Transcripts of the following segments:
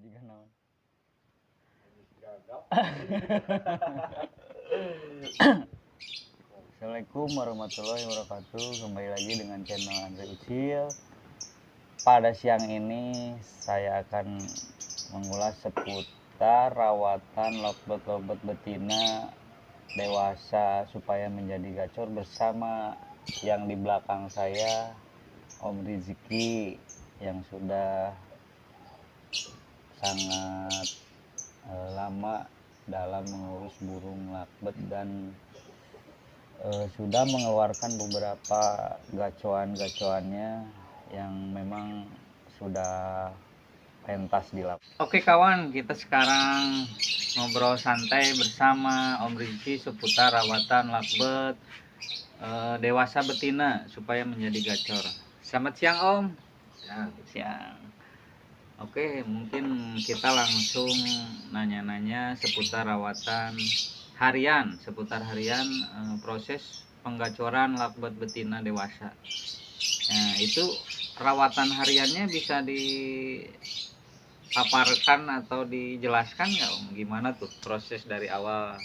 juga naon. Assalamualaikum warahmatullahi wabarakatuh. Kembali lagi dengan channel Andre Ucil. Pada siang ini saya akan mengulas seputar rawatan lovebird betina dewasa supaya menjadi gacor bersama yang di belakang saya, Om Rizky, yang sudah sangat lama dalam mengurus burung lovebird dan sudah mengeluarkan beberapa gacoan-gacoannya yang memang sudah pentas di lap. Oke kawan, kita sekarang ngobrol santai bersama Om Rizky seputar rawatan lovebird dewasa betina supaya menjadi gacor. Selamat siang Om. Siang. Oke, mungkin kita langsung nanya-nanya seputar rawatan harian, proses penggacoran lovebird betina dewasa. Nah, itu rawatan hariannya bisa dipaparkan atau dijelaskan nggak Om? Gimana tuh proses dari awal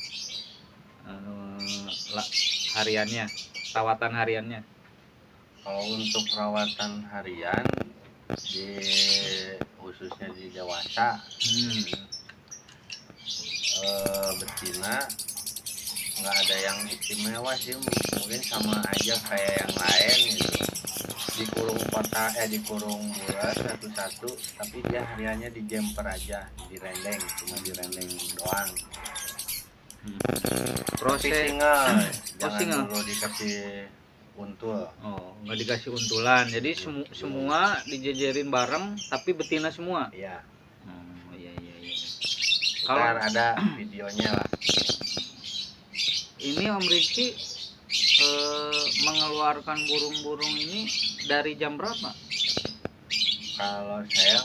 hariannya, rawatan hariannya? Kalau untuk rawatan harian khususnya di dewasa betina nggak ada yang istimewa sih, mungkin sama aja kayak yang lain gitu. dikurung bulat satu-satu, tapi dia hariannya di jumper aja, direndeng, cuma direndeng doang. Proses jangan dulu dikasih untul. Oh, nggak dikasih untulan. Jadi semua dijejerin bareng tapi betina semua. Iya. Oh, iya. Kalau ada videonya lah. Ini Om Rizky mengeluarkan burung-burung ini dari jam berapa? Kalau saya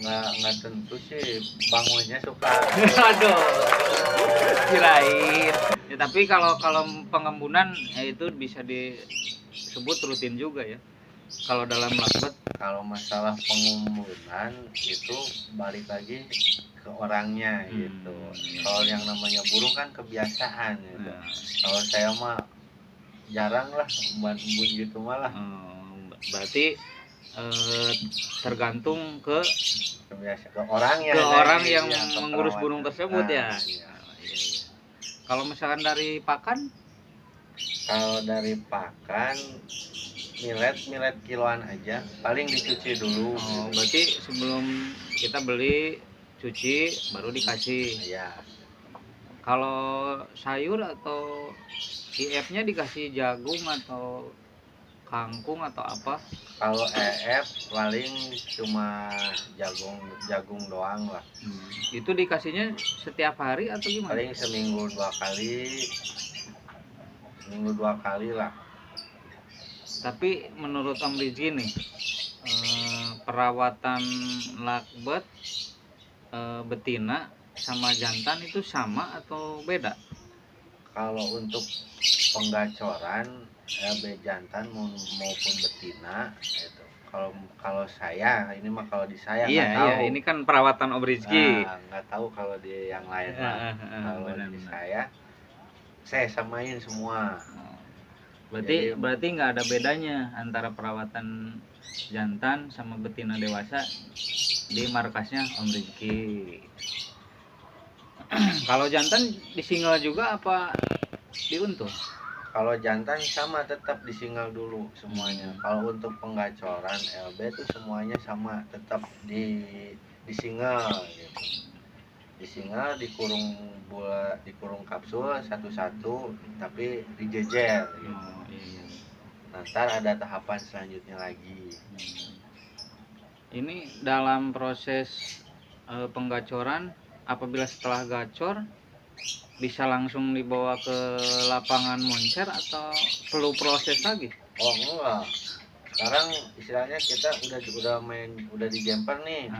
nggak tentu sih, bangunnya suka. Aduh, kirain. Ya, tapi kalau pengembunan ya itu bisa disebut rutin juga ya. Kalau dalam lovebird, kalau masalah pengembunan itu balik lagi ke orangnya gitu. Kalau yang namanya burung kan kebiasaan gitu. Kalau saya mah jarang lah embun gitu malah. Berarti tergantung ke orangnya, ke orang yang mengurus burung tersebut ya. Iya. Kalau misalkan dari pakan? Kalau dari pakan milet kiloan aja, paling dicuci dulu. Oh, berarti sebelum kita beli cuci baru dikasih. Iya. Kalau sayur atau IF-nya dikasih jagung atau kangkung atau apa? Kalau EF paling cuma jagung doang lah. Itu dikasihnya setiap hari atau gimana? Paling seminggu dua kali lah. Tapi menurut Om Rizky nih, perawatan lovebird betina sama jantan itu sama atau beda? Kalau untuk penggacoran jantan maupun betina itu, kalau saya ini mah, kalau di saya nggak tahu. Iya, ini kan perawatan Om Rizky. Nggak tahu kalau di yang lain mah. Kalau di saya samain semua. Berarti nggak ada bedanya antara perawatan jantan sama betina dewasa di markasnya Om Rizky. Kalau jantan disingal juga apa diuntul? Kalau jantan sama, tetap disingal dulu semuanya. Kalau untuk penggacoran LB itu semuanya sama, tetap disingal gitu. Disingal, dikurung kapsul satu-satu, tapi dijejer gitu. Ntar ada tahapan selanjutnya lagi. Ini dalam proses penggacoran, apabila setelah gacor bisa langsung dibawa ke lapangan moncer atau perlu proses lagi? Oh enggak, sekarang istilahnya kita udah di jumper nih.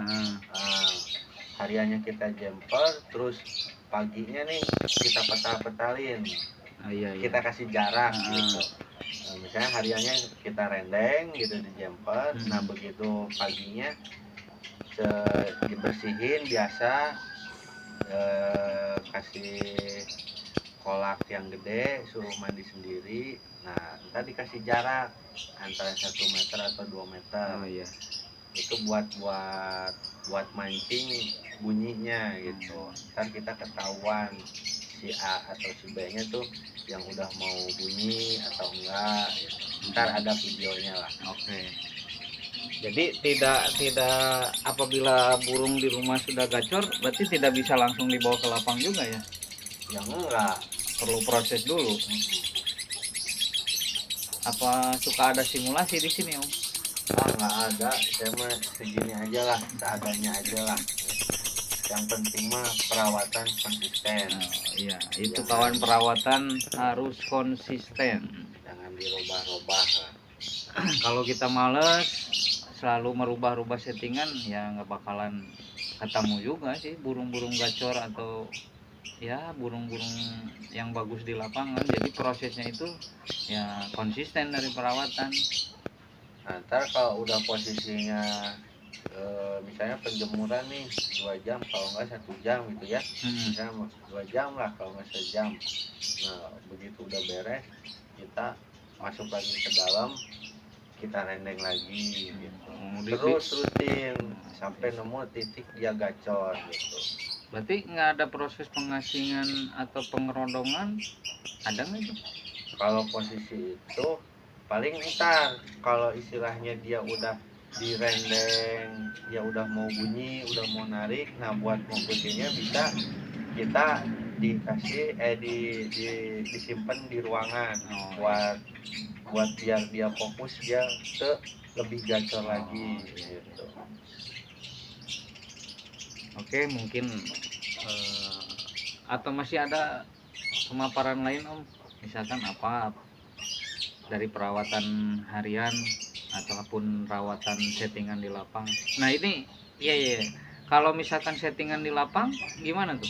Hariannya kita jumper, terus paginya nih kita petal-petalin. Kita kasih jarak gitu. Misalnya hariannya kita rendeng gitu di jumper. Nah begitu paginya dibersihin biasa, kasih kolak yang gede, suruh mandi sendiri. Nah ntar dikasih jarak antara 1 meter atau 2 meter. Oh iya. Itu buat mancing bunyinya gitu. Ntar kita ketahuan si A atau si B nya tuh yang udah mau bunyi atau enggak gitu. Ntar ada videonya lah. Oke. Jadi tidak apabila burung di rumah sudah gacor, berarti tidak bisa langsung dibawa ke lapang juga ya? Yang enggak Perlu proses dulu. Apa suka ada simulasi di sini, Om? nggak ada, saya mah segini aja lah, seadanya aja lah. Yang penting mah perawatan konsisten. Iya, itu kawan, perawatan harus konsisten. Jangan dirubah-rubah lah. Kalau kita males selalu merubah-rubah settingan, ya nggak bakalan ketemu juga sih burung-burung gacor atau ya burung-burung yang bagus di lapangan. Jadi prosesnya itu ya konsisten dari perawatan. Nah, ntar kalau udah posisinya misalnya penjemuran nih 2 jam, kalau nggak 1 jam gitu ya, misalnya 2 jam lah kalau nggak sejam. Nah begitu udah beres, kita masuk lagi ke dalam, kita rendeng lagi gitu. Terus rutin sampai nemu titik dia gacor gitu. Berarti nggak ada proses pengasingan atau pengerodongan, ada nggak itu? Kalau posisi itu paling ntar kalau istilahnya dia udah direndeng, dia udah mau bunyi, udah mau narik, nah buat ngumpetinnya bisa kita dikasih disimpan di ruangan buat biar dia fokus, dia ke lebih gacor lagi gitu. Oke, mungkin atau masih ada pemaparan lain, Om? Misalkan apa dari perawatan harian ataupun perawatan settingan di lapang. Nah ini iya. Kalau misalkan settingan di lapang gimana tuh?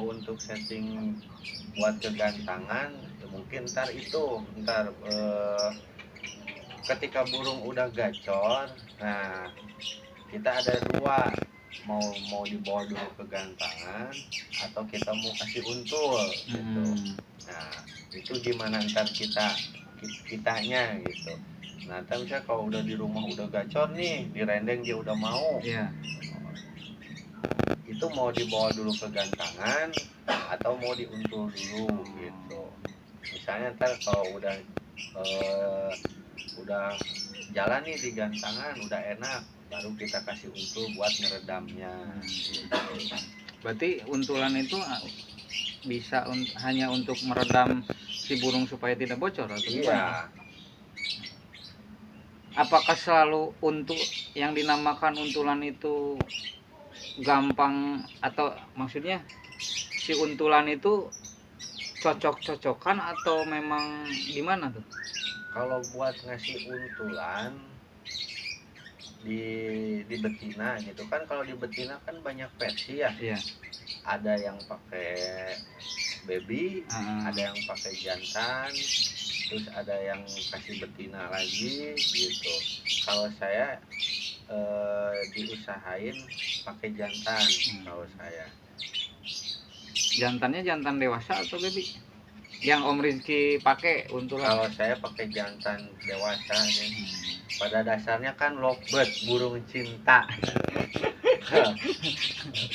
Untuk setting buat kegantangan ya mungkin ntar ketika burung udah gacor, nah kita ada dua, mau dibawa dulu ke gantangan atau kita mau kasih untul gitu. Nah itu gimana ntar kitanya gitu. Nah ntar misalnya kalau udah di rumah udah gacor nih, direndeng dia udah mau, itu mau dibawa dulu ke gantangan atau mau diuntul dulu gitu. Misalnya ntar kalau udah jalan nih di gantangan, udah enak, baru kita kasih untul buat ngeredamnya gitu. Berarti untulan itu bisa hanya untuk meredam si burung supaya tidak bocor atau gimana? Apakah selalu untuk yang dinamakan untulan itu gampang, atau maksudnya si untulan itu cocok-cocokan atau memang gimana tuh? Kalau buat ngasih untulan di betina gitu kan, kalau di betina kan banyak versi ya. Iya. Ada yang pakai baby, ada yang pakai jantan, terus ada yang kasih betina lagi gitu. Kalau saya diusahain pakai jantan. Kalau saya jantannya jantan dewasa atau baby yang Om Rizky pakai untulan? Kalau saya pakai jantan dewasa nih. Pada dasarnya kan lovebird, burung cinta.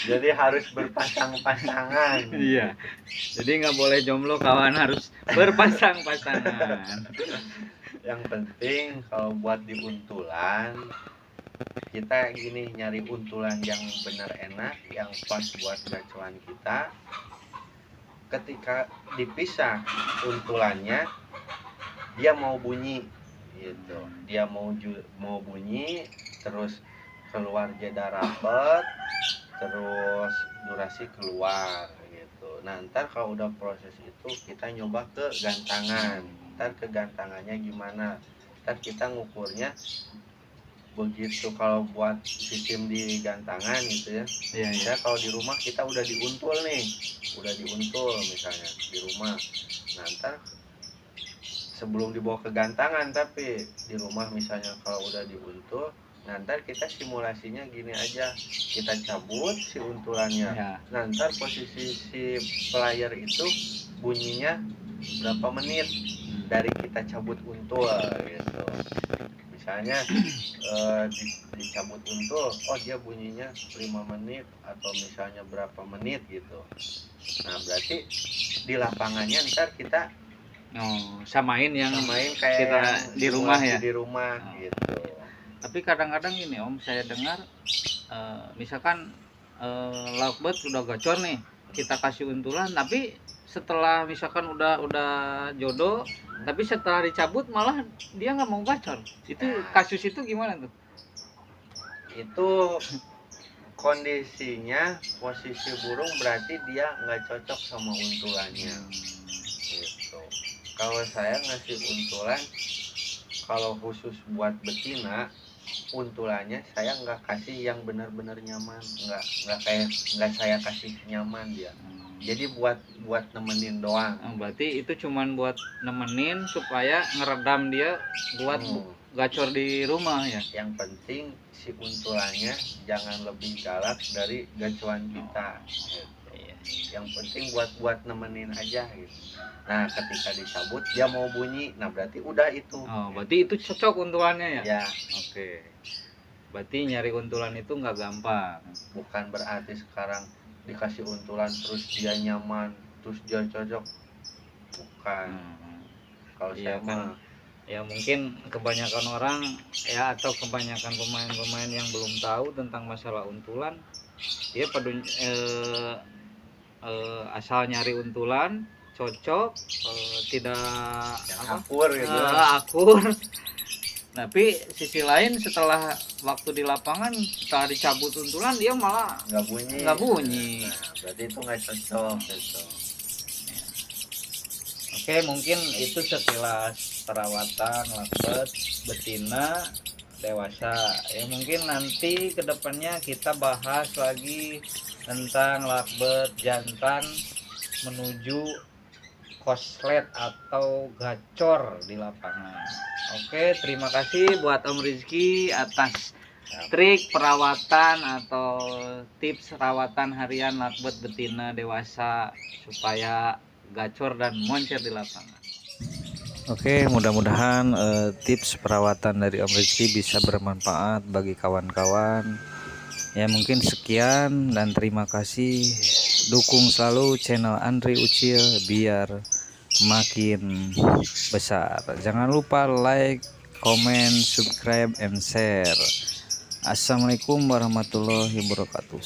Jadi harus berpasang-pasangan. Iya. Jadi nggak boleh jomblo kawan, harus berpasang-pasangan. Yang penting kalau buat di untulan, kita gini, nyari untulan yang benar enak, yang pas buat gacuan kita. Ketika dipisah untulannya, dia mau bunyi gitu, dia mau bunyi, terus keluar jeda rapet, terus durasi keluar gitu. Nah ntar kalau udah proses itu kita nyoba ke gantangan. Ntar ke gantangannya gimana, ntar kita ngukurnya begitu. Kalau buat sistem di gantangan gitu ya, ya kalau di rumah kita udah diuntul nih, misalnya di rumah. Nah ntar sebelum dibawa ke gantangan, tapi di rumah misalnya kalau udah diuntul, Nah, ntar kita simulasinya gini aja, kita cabut si untulannya. Ya. Nah, ntar posisi si player itu bunyinya berapa menit dari kita cabut untul gitu. Misalnya dicabut untul, oh dia bunyinya 5 menit atau misalnya berapa menit gitu. Nah, berarti di lapangannya ntar kita samain kayak kita yang di rumah ya. di rumah gitu. Tapi kadang-kadang gini Om, saya dengar misalkan lovebird sudah gacor nih, kita kasih untulan, tapi setelah misalkan udah jodoh, tapi setelah dicabut malah dia nggak mau gacor. Itu kasus itu gimana tuh? Itu kondisinya posisi burung berarti dia nggak cocok sama untulannya gitu. Kalau saya ngasih untulan, kalau khusus buat betina, untulannya saya nggak kasih yang benar-benar nyaman, nggak saya kasih nyaman dia. Jadi buat nemenin doang. Berarti itu cuman buat nemenin supaya ngeredam dia buat gacor di rumah ya. Yang penting si untulannya jangan lebih galak dari gacuan kita gitu. Yang penting buat nemenin aja gitu. Nah, ketika dicabut dia mau bunyi, nah berarti udah itu. Berarti itu cocok untulannya ya? Ya. Oke. Berarti nyari untulan itu nggak gampang. Bukan berarti sekarang dikasih untulan terus dia nyaman, terus dia cocok. Bukan. Kalau saya mah ya mungkin kebanyakan orang ya, atau kebanyakan pemain-pemain yang belum tahu tentang masalah untulan, dia pada asal nyari untulan cocok, tidak akur gitu. Akur. Tapi sisi lain setelah waktu di lapangan, setelah dicabut untulan dia malah nggak bunyi. Nah, berarti itu nggak cocok gitu. Oke, mungkin itu sekilas perawatan lovebird betina dewasa. Ya mungkin nanti kedepannya kita bahas lagi tentang lovebird jantan menuju koslet atau gacor di lapangan. Oke, terima kasih buat Om Rizky atas trik perawatan atau tips perawatan harian lovebird betina dewasa supaya gacor dan moncer di lapangan. Oke, mudah-mudahan tips perawatan dari Om Rizky bisa bermanfaat bagi kawan-kawan. Ya mungkin sekian dan terima kasih. Dukung selalu channel Andri Ucil biar makin besar. Jangan lupa like, comment, subscribe, and share. Assalamualaikum warahmatullahi wabarakatuh.